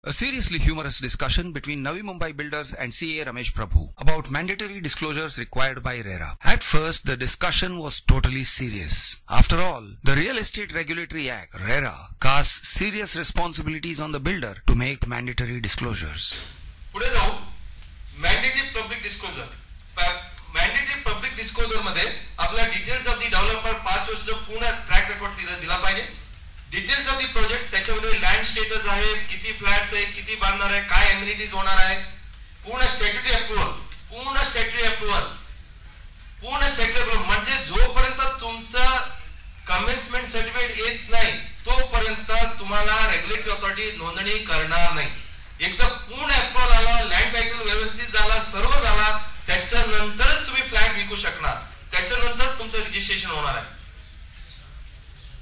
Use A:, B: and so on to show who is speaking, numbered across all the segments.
A: A seriously humorous discussion between Navi Mumbai Builders and CA Ramesh Prabhu about mandatory disclosures required by RERA. At first, the discussion was totally serious. After all, the Real Estate Regulatory Act, RERA, casts serious responsibilities on the builder to make mandatory disclosures.
B: पुढे जाऊ mandatory public disclosure. Mandatory public disclosure मध्ये आपल्या details of the developer 5 वर्षाचा पूर्ण track record दिला पाहिजे. Details of the project, त्याच्यामध्ये land status आहे, किती फ्लॅट्स आहे, किती बांधणार आहे, काय एमिनिटीज होणार आहे, पूर्ण स्टॅट्युटरी अप्रूव्हल म्हणजे जोपर्यंत तुमचं कमेन्समेंट सर्टिफिकेट येत नाही तोपर्यंत तुम्हाला रेग्युलेटरी अथॉरिटी नोंदणी करणार नाही. एकदा पूर्ण अप्रूव्हल आला, लँड टायटल व्यवस्थित झाला, सर्व झाला, त्याच्यानंतरच तुम्ही फ्लॅट विकू शकणार, त्याच्यानंतर तुमचं रजिस्ट्रेशन होणार आहे.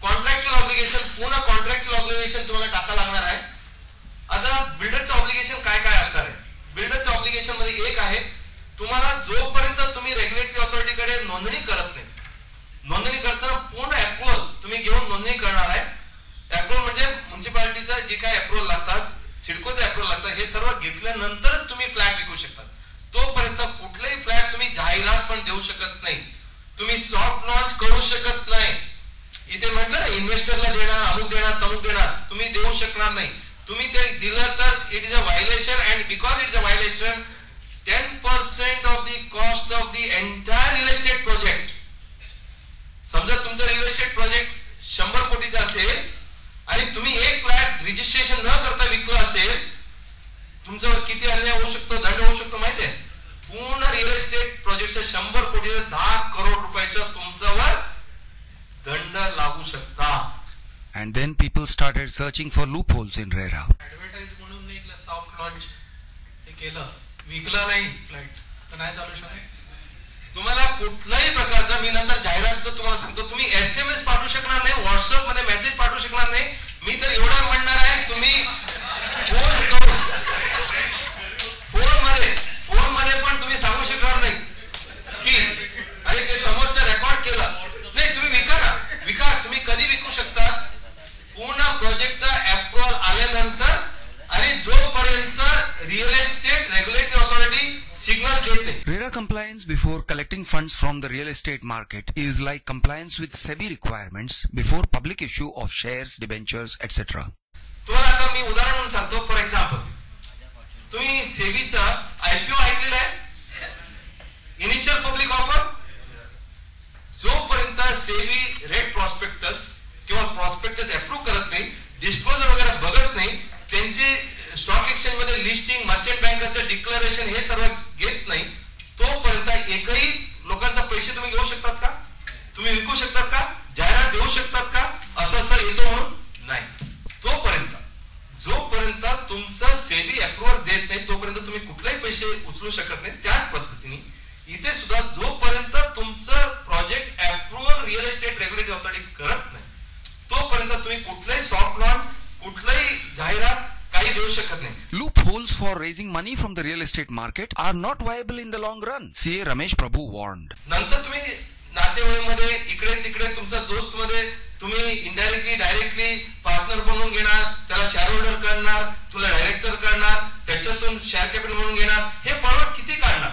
B: कॉन्ट्रॅक्च्युअल ऑब्लिगेशन, पूर्ण कॉन्ट्रॅक्च्युअल ऑब्लिगेशन तुम्हाला टाकायला लागणार आहे. आता बिल्डरचं ऑब्लिगेशन काय काय असणार आहे? बिल्डरच्या ऑब्लिगेशन मध्ये एक आहे, तुम्हाला जोपर्यंत तुम्ही रेग्युलेटरी अथॉरिटीकडे नोंदणी करत नाही, नोंदणी करताना पूर्ण अप्रूव्हल तुम्ही घेऊन नोंदणी करणार आहे. अप्रूव्हल म्हणजे म्युनिसिपालिटीचा जे काय अप्रूव्हल लागतात, सिडकोचे अप्रूव्हल लागतात, हे सर्व घेतल्यानंतरच तुम्ही फ्लॅट विकू शकता. तोपर्यंत कुठलाही फ्लॅट तुम्ही जाहिरात पण देऊ शकत नाही, तुम्ही सॉफ्ट लॉन्च करू शकत नाही. इथे म्हटलं ना, इन्व्हेस्टरला देणार, अमुक देणार, तमुक देणार, तुम्ही देऊ शकणार नाही. तुम्ही ते दिलं तर it is a violation, and because it is a violation 10% of the cost of the entire real estate project. समजा तुमचं रिअल एस्टेट प्रोजेक्ट 100 कोटीचा असेल आणि तुम्ही एक फ्लॅट रजिस्ट्रेशन न करता विकला असेल, तुमच्यावर किती अन्याय होऊ शकतो, दंड होऊ शकतो माहिती आहे? पूर्ण रिअल एस्टेट प्रोजेक्टचा 100 कोटीचा 10 करोड रुपयाचा तुमच्यावर दंड लागू शकता.
A: And then people started searching for loopholes in RERA.
C: Advertise म्हणून एक सॉफ्ट लॉन्च ते केलं, विकला नाही फ्लॅट तर नाही चालू शकत.
B: तुम्हाला कुठल्याही प्रकारचा, मी नंतर जाहिरातचं तुम्हाला सांगतो, तुम्ही SMS पाठवू शकणार नाही, व्हॉट्सअप मध्ये मेसेज पाठवू शकणार नाही. मी तर एवढं म्हणणार आहे, तुम्ही फोन करून फोन मध्ये पण तुम्ही सांगू शकणार नाही की अरे ते समोरचं रेकॉर्ड केलं नाही, तुम्ही विका ना, विका. तुम्ही कधी विकू शकता? पूर्ण प्रोजेक्टचा अप्रूव्हल आल्यानंतर, आणि जोपर्यंत real estate regulatory authority signal देत नाही.
A: RERA compliance before collecting funds from the real estate market is like compliance with SEBI requirements before public issue of shares, debentures, etc.
B: तुम्हाला आता मी उदाहरण म्हणून सांगतो. फॉर एक्झाम्पल, तुम्ही सेबीचा IPO ऐकलेला आहे, इनिशियल पब्लिक ऑफर. जोपर्यंत सेबी रेड प्रॉस्पेक्टस किंवा प्रॉस्पेक्टस अप्रूव्ह करत नाही, डिस्क्लोजर वगैरे बघत नाही, त्यांचे स्टॉक एक्सचेंज मध्ये लिस्टिंग, मर्चंट बँकाचं डिक्लेरेशन हे सर्व घेत नाही, तोपर्यंत एकही लोकांचा पैसे तुम्ही घेऊ शकतात का? तुम्ही विकू शकतात का? जाहिरात देऊ शकतात का? असं येतो म्हणून नाही. तोपर्यंत जोपर्यंत तुमचं सेबी अप्रूव्हल देत नाही तोपर्यंत तुम्ही कुठलेही पैसे उचलू शकत नाही. त्याच पद्धतीने इथे सुद्धा जोपर्यंत तुमचं project approval real estate regulatory authority करत नाही तोपर्यंत तुम्ही कुठलाही सॉफ्ट लॉन्च, कुठलाही जाहिरात काही देऊ शकत नाही.
A: Loopholes for raising money from the real estate market are not viable in the long run, CA Ramesh Prabhu warned.
B: नंतर तुम्ही नातेवाईकमध्ये इकडे तिकडे तुमचा दोस्त मध्ये तुम्ही इनडायरेक्टली डायरेक्टली पार्टनर बनवून घेणार, त्याला शेअर होल्डर करणार, तुला डायरेक्टर करणार, त्याच्यातून शेअर कॅपिटल म्हणून घेणार. हे परवड किती काढणार?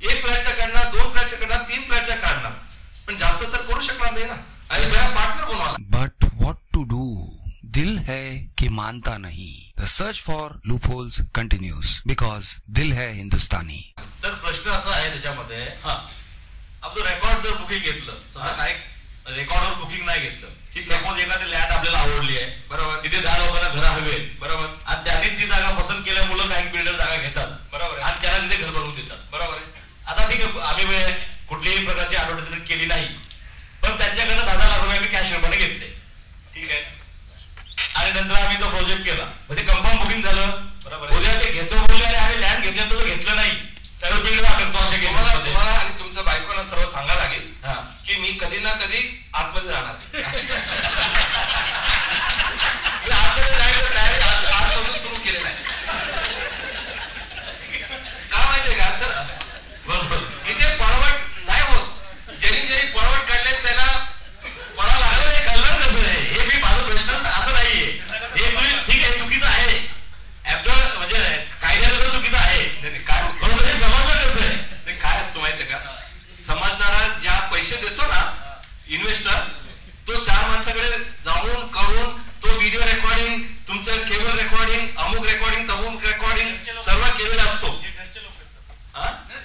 B: 1 फ्लॅटचा काढणार, 2 फ्लॅटचा काढणार, 3 फ्लॅटचा काढणार, पण जास्त तर करू शकणार नाही ना, आणि शेअर पार्टनर बनवायला.
A: But what to do? दिल है कि मानता नहीं. The search for loopholes continues because दिल है हिंदुस्तानी.
D: तर प्रश्न असा आहे त्याच्यामध्ये, आपलं रेकॉर्ड जर बुकिंग घेतलं, समजा काय रेकॉर्डवर बुकिंग नाही घेतलं, ठीक, सपोज एखादी लँड आपल्याला आवडली आहे, बरोबर, तिथे 10 लोकांना घर हवे, बरोबर, आणि त्यांनी ती जागा पसंत केल्यामुळे काही बिल्डर जागा घेतात, बरोबर, आणि त्यांना तिथे घर बनवून देतात, बरोबर आहे. आता ठीक आहे, आम्ही कुठल्याही प्रकारची ऍडव्हर्टाइजमेंट केली नाही, पण त्यांच्याकडनं 10 लाख रुपये आम्ही कॅश रुपयाने घेतले, ठीक आहे, आणि नंतर आम्ही तो प्रोजेक्ट केला, म्हणजे कन्फर्म बुकिंग झालं, बरोबर, उद्या ते घेतो बोलले आणि आम्ही लँड घेतल्यानंतर घेतलं नाही, सगळं बिल्डर वाटतो.
B: तुम्हाला आणि तुमच्या बायकोला सर्व सांगा लागेल की मी कधी ना कधी आतमध्ये जाणार. आजपासून सुरू केलेलं आहे. का माहितीये का सर, इथे पळवट नाही होत. ज्यांनी पळवट काढले त्याला पळा लागलं.
D: कळलं कसं आहे हे? मी माझा प्रश्न असं नाहीये, हे तुम्ही ठीक आहे, चुकीचं आहे.
B: रेकॉर्डिंग, अमुक रेकॉर्डिंग, तमुक रेकॉर्डिंग सर्व केलेला असतो.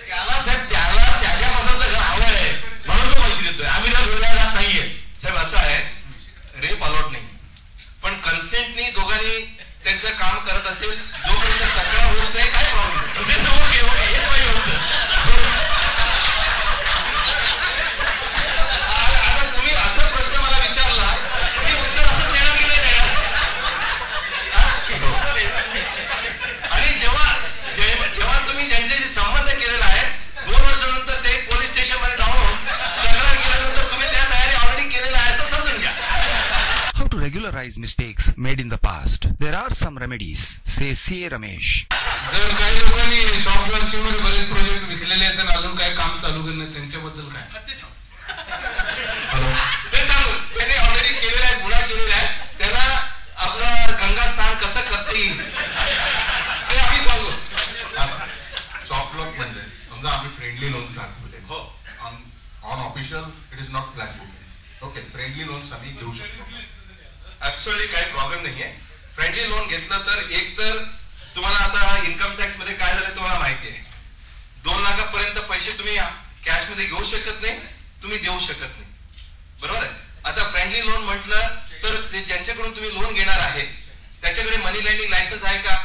B: त्याला साहेब त्याच्यापासून घर हवं आहे म्हणून तो पैसे देतोय. आम्ही तर वेगळा जात नाहीये साहेब. असं आहे, रेप अलॉट नाही, पण कन्सेंटनी दोघांनी त्यांचं काम करत असेल जोपर्यंत तक्रार होत नाही काय प्रॉब्लेम आता तुम्ही असा प्रश्न मला विचारला, मी उत्तर असं देणार की नाही देणार. आणि जेव्हा तुम्ही ज्यांच्याशी संबंध केलेला आहे 2 वर्षानंतर ते पोलीस स्टेशन मध्ये जाऊन तक्रार केल्यानंतर तुम्ही त्या तयारी ऑलरेडी केलेला आहे असं समजून घ्या.
A: How to regularize mistakes made in the past? There are some remedies, says CA Ramesh.
E: जर काही लोकांनी सॉफ्ट लॉन्चिंग मध्ये बरेच प्रोजेक्ट विकलेले आहेत आणि अजून काही काम चालू केलं त्यांच्याबद्दल काय?
B: ते सांगू, ज्यांनी ऑलरेडी केलेला आहे, गुन्हा केलेला आहे, त्यांना आपलं गंगा स्नान कसं करता येईल ते आम्ही सांगू.
F: सॉफ्ट लॉक म्हणजे समजा आम्ही फ्रेंडली लोन दाखवले
B: हो,
F: on official it is not flat booking. Okay, friendly loans आम्ही घेऊ शकतो.
B: ऍब्सोल्युटली काही प्रॉब्लेम नाहीये. फ्रेंडली लोन घेतलं तर एक तर तुम्हाला आता इन्कम टॅक्स मध्ये काय झालं तुम्हाला माहिती आहे. 2 लाखापर्यंत पैसे तुम्ही कॅश मध्ये घेऊ शकत नाही, तुम्ही देऊ शकत नाही, बरोबर आहे. आता फ्रेंडली लोन म्हटलं तर ते ज्यांच्याकडून तुम्ही लोन घेणार आहे त्याच्याकडे मनी लँडिंग लायसन्स आहे का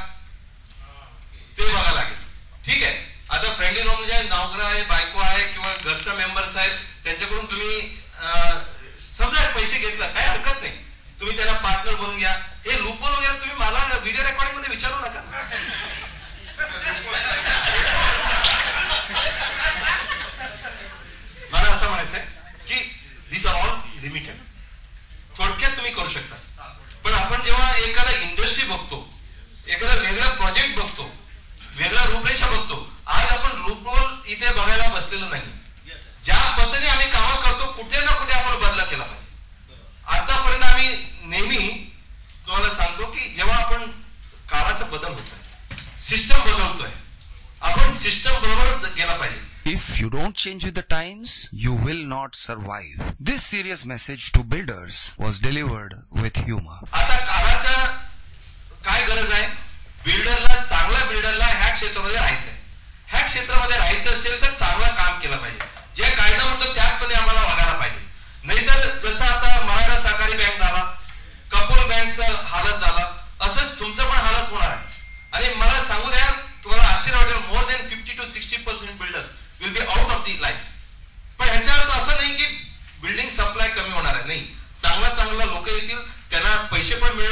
B: ते बघायला लागेल. ठीक आहे. आता फ्रेंडली लोन म्हणजे नोकरा आहे, बायको आहे किंवा घरचा मेंबर्स आहेत त्यांच्याकडून तुम्ही समजा पैसे घेतला काही हरकत नाही, तुम्ही त्यांना पार्टनर बनवून घ्या. हे लूपहोल वगैरे तुम्ही मला व्हिडिओ रेकॉर्डिंग मध्ये विचारू नका. मला असं म्हणायचंय की दिस आर ऑल लिमिटेड. थोडक्यात तुम्ही करू शकता, पण आपण जेव्हा एखादा इंडस्ट्री बघतो, एखादा वेगळा प्रोजेक्ट बघतो, वेगळा रूपरेषा बघतो, आज आपण लूपहोल इथे बघायला बसलेलो नाही. ज्या पद्धतीने आम्ही कामं करतो कुठे ना कुठे आपण बदल केला पाहिजे. आतापर्यंत आम्ही नेहमी तुम्हाला सांगतो की जेव्हा आपण काळाचा बदल होतोय, सिस्टम बदलतोय, आपण सिस्टम बरोबर गेला पाहिजे.
A: If you don't change with the times, you will not survive. This serious message to builders was delivered with humor.
B: आता काळाचा काय गरज आहे? बिल्डरला, चांगला बिल्डरला ह्या क्षेत्रामध्ये राहायचं आहे. ह्या क्षेत्रामध्ये राहायचं असेल तर चांगलं काम केलं पाहिजे. जे कायदा म्हणतो त्याचपणे आम्हाला वागायला पाहिजे. नाहीतर जसं आता मराठा सहकारी बँक झाला, कपूर बँकचा हालत झाला, असंच तुमचं पण हालत होणार आहे. आणि मला सांगू द्या, तुम्हाला आश्चर्य वाटेल, more than 50 to 60% builders will be out of the life. पण ह्याचा अर्थ असं नाही की बिल्डिंग सप्लाय कमी होणार आहे. नाही, चांगला लोक येतील, त्यांना पैसे पण मिळणार.